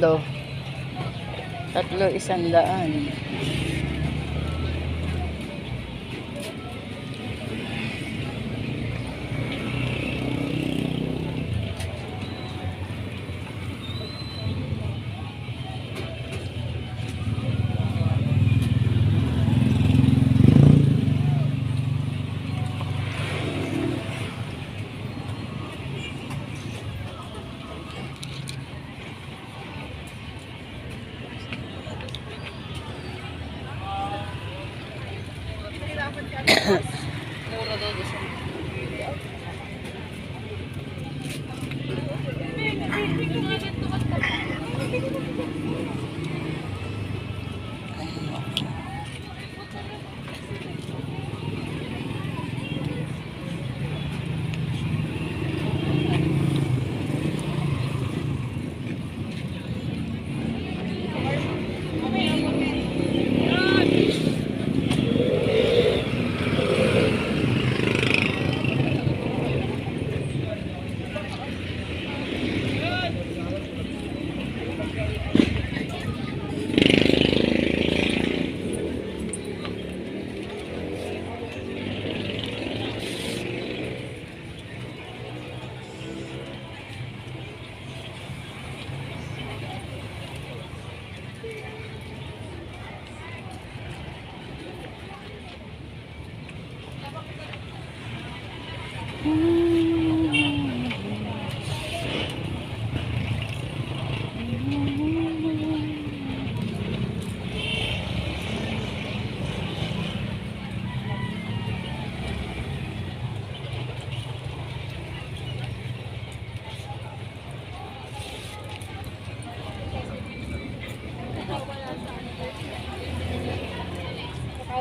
pondo. 3,100. Mura daw gusto.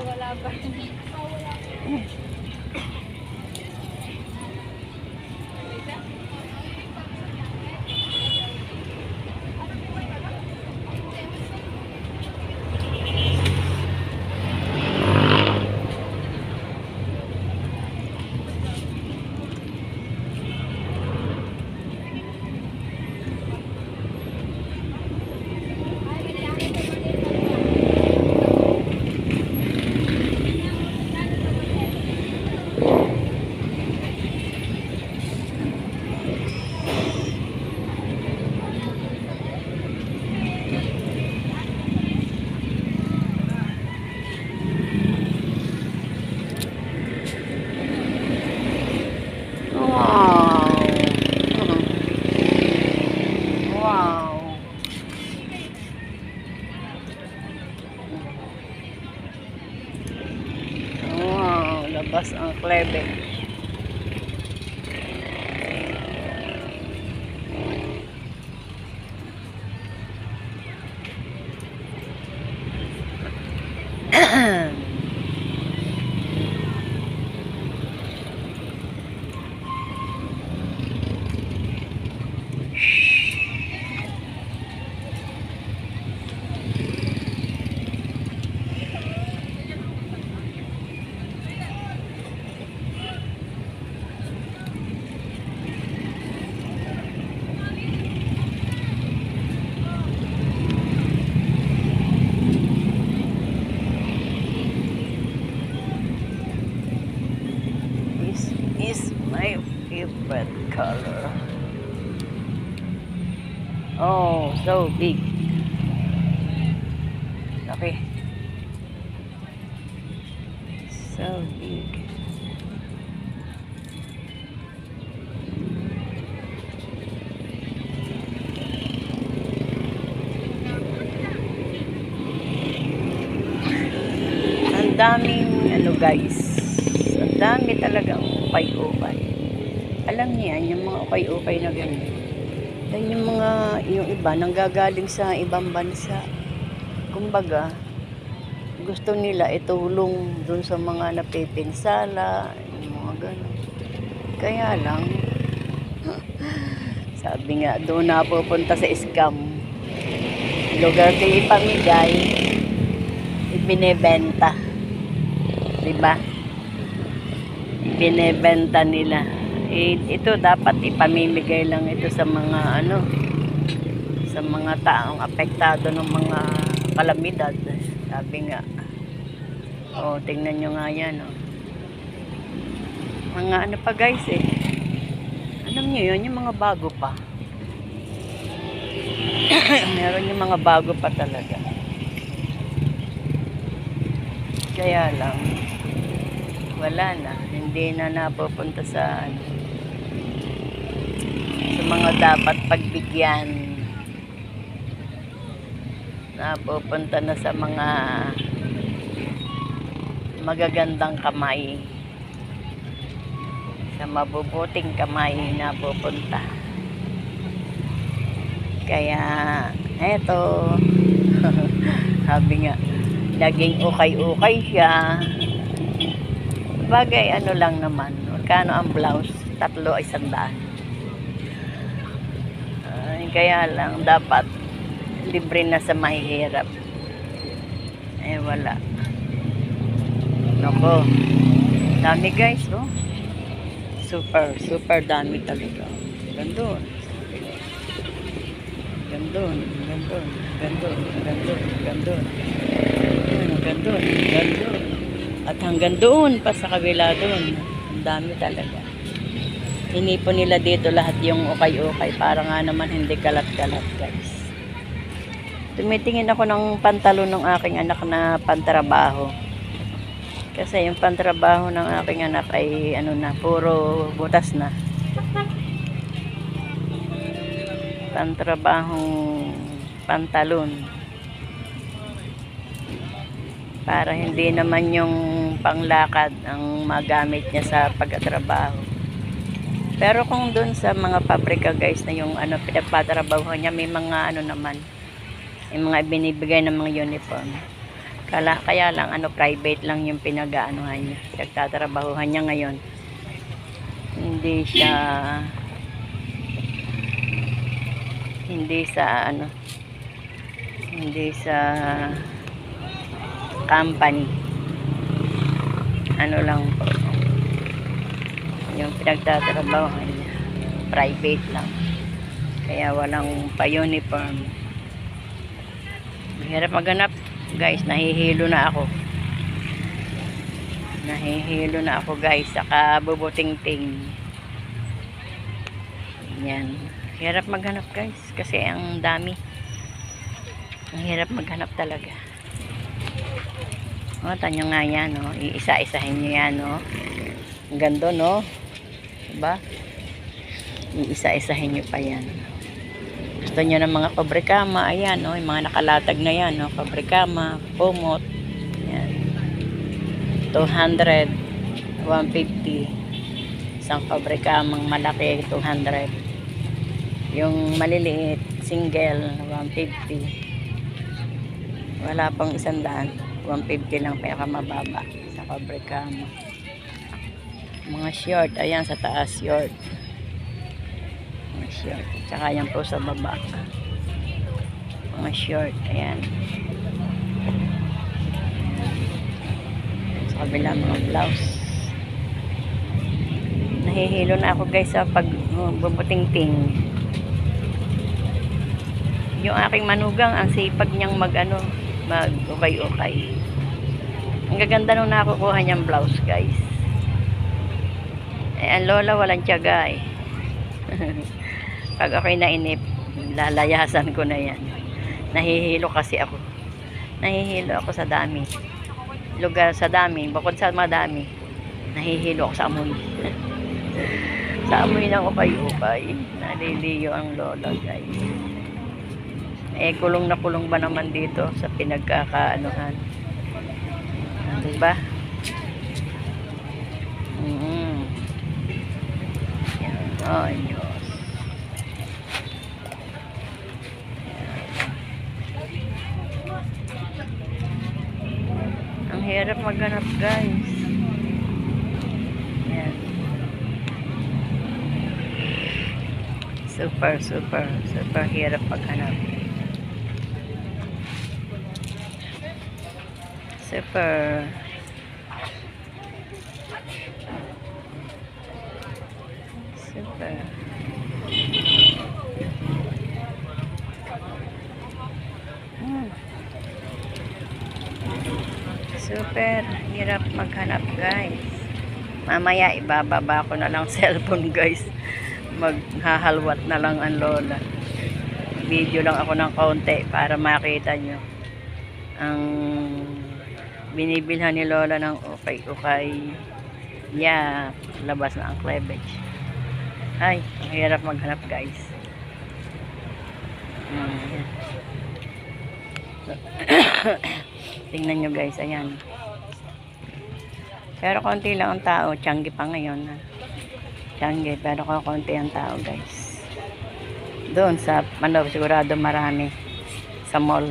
Wala pa. Labas ang klebe. Is my favorite color. Oh, so big. Okay. So big. Ang daming ano guys. Ang dami talagang ukay-ukay. Alam niya, yung mga ukay-ukay na ganyan. Then yung iba, nanggagaling sa ibang bansa. Kumbaga, gusto nila itulong dun sa mga napipinsala, yung mga gano'n. Kaya lang, sabi nga, doon na pupunta sa scam. Lugar kayo ipamigay, ibinebenta. Diba? Binebenta nila. Ito dapat ipamimigay lang ito sa mga ano, sa sa mga taong apektado ng mga kalamidad. Sabi nga, tingnan nyo nga yan, mga ano pa guys alam nyo yun, yung mga bago pa. Meron yung mga bago pa talaga. Kaya lang, wala na. Hindi na napupunta sa mga dapat pagbigyan. Napupunta na sa mga magagandang kamay. Sa mabubuting kamay napupunta. Kaya, eto, sabi nga, naging ukay-ukay siya. Bagay, ano lang naman, magkano ang blouse? 3 ay 100. Kaya lang, dapat libre na sa mahihirap. Wala. Nako, dami guys, super dami talaga. Gandun. Gandun. At hanggang doon pa sa kabila doon. Ang dami talaga. Inipon nila dito lahat yung ukay-ukay para nga naman hindi kalat-kalat guys. Tumitingin ako ng pantalon ng aking anak na pantrabaho. Kasi yung pantrabaho ng aking anak ay puro butas na. Pantrabahong pantalon. Para hindi naman yung panglakad ang magamit niya sa pagtatrabaho. Pero kung doon sa mga pabrika guys na yung pinagpatrabaho niya, may mga naman, yung mga binibigay ng mga uniform. Kaya lang private lang yung pinag-aanuhan niya. Pinagtatrabahuhan niya ngayon. Hindi sa company. Lang po. Yung pinagtatrabahuhan niya. Private lang. Kaya walang pa-uniform. Mahirap maghanap. Guys, nahihilo na ako guys sa kabubuting-ting. Yan, hirap maghanap guys kasi ang dami. Ang hirap maghanap talaga. Tanyo nga yan, iisa-isahin nyo yan, ang ganda, diba? Iisa-isahin nyo pa yan. Gusto nyo ng mga kabrikama, ayan, yung mga nakalatag na yan, kabrikama, pumot, ayan, 200, 150, isang kabrikamang malaki, 200, yung maliliit, single, 150, wala pang 100, 150 lang pinakamababa sa kabrikama. Mga short, ayan, sa taas short. Short. Tsaka yan po sa baba. Mga short. Ayan. Sa kabila mga blouse. Nahihilo na ako guys sa pagbubuting-ting. Yung aking manugang, ang sipag niyang mag-ukay-ukay. Ang gaganda nung nakukuha niyang blouse guys. Ang lola walang tiyaga Pag ako'y nainip, lalayasan ko na yan. Nahihilo kasi ako. Nahihilo ako sa dami. Lugar sa dami, bukod sa madami, nahihilo ako sa amoy. Sa amoy ng ukay-ukay, naliliyo ang lola guys. Kulong na kulong ba naman dito sa pinagkakaanuhan? Diba? Yan. Diyos. Ang hirap maghanap guys. Yan. Super hirap maghanap. Super. Super hirap maghanap guys. Mamaya ibababa ko na lang cellphone guys. Maghahalwat na lang ang lola. Video lang ako ng kaunti para makita nyo ang binibilhan ni lola ng ukay-ukay. Yeah, labas na ang cleavage. Ay, ang hirap maghanap guys. Tingnan nyo guys, ayan. Pero konti lang ang tao, tiyanggi pa ngayon. Tiyanggi, pero konti ang tao guys. Doon sa, sigurado marami. Sa mall.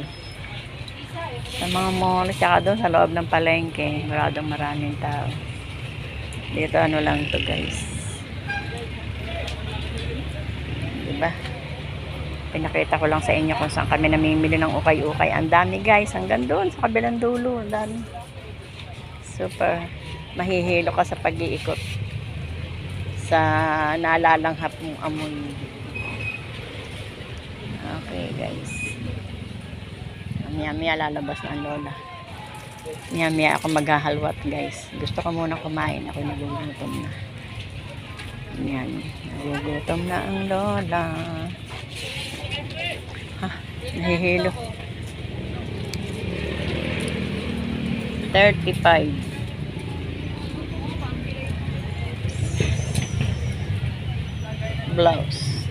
Sa mga mall, tsaka doon sa loob ng palengke, sigurado maraming tao. Dito ano lang to guys. Diba? Pinakita ko lang sa inyo kung saan kami namimili ng ukay-ukay. Ang dami guys, hanggang doon sa kabilang dulo. Ang dami. Super. Mahihilo ka sa pag-iikot. Sa naalalanghap mong amoy. Okay guys. Maya-maya lalabas na ang lola. Maya-maya ako maghahalwat guys. Gusto ko muna kumain. Ako nagugutom na. Yan. Nagugutom na ang lola. Ha, nahihilo. 35. Blouse.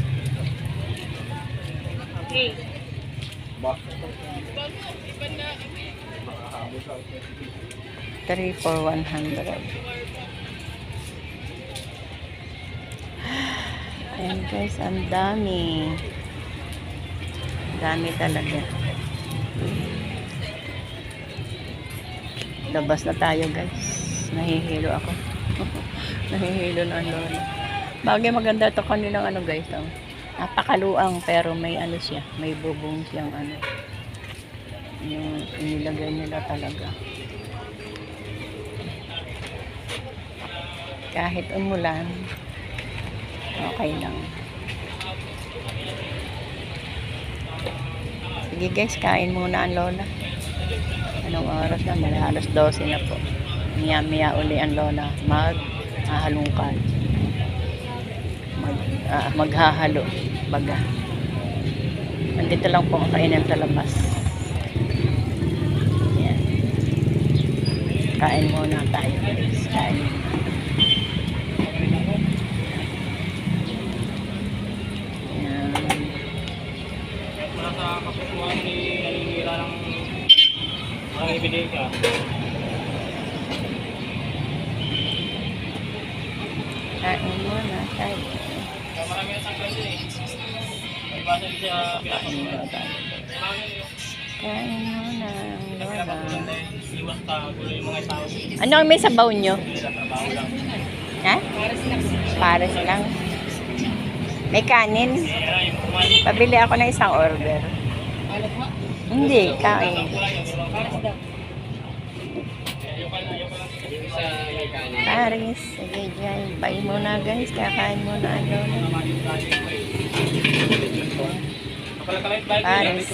Okay. 3 for 100. Ayan guys, ang dami. Dami talaga. Labas na tayo guys. Nahihilo ako. Nahihilo na ang lola. Bagay maganda ito kanilang ano guys. Napakaluang pero may ano siya. May bubong siyang ano. Yung inilagay nila talaga. Kahit umulan, okay lang. Sige guys, kain muna ang lola. Anong oras na? Dahil halos 12 na po. Miya-miya uli ang lola. Maghahalungkal. Maghahalo. Baga. Nandito lang po ang kainan sa labas. Yan. Kain muna tayo guys. Kain muna. Kapusuan ni Alira ng mga ebidensya. Kain muna tayo. Marami na tanggal din eh. May basa din siya pinapasunan. Kain muna ang lola. Iwas ka, gulo yung mga tao. Ano ang may sabaw nyo? Trabaho lang. Ha? Pares lang. May kanin? Pabili ako ng isang order. Hindi, kain. Paris. Sige dyan. Bye muna guys. Kakain muna ang lola. Paris.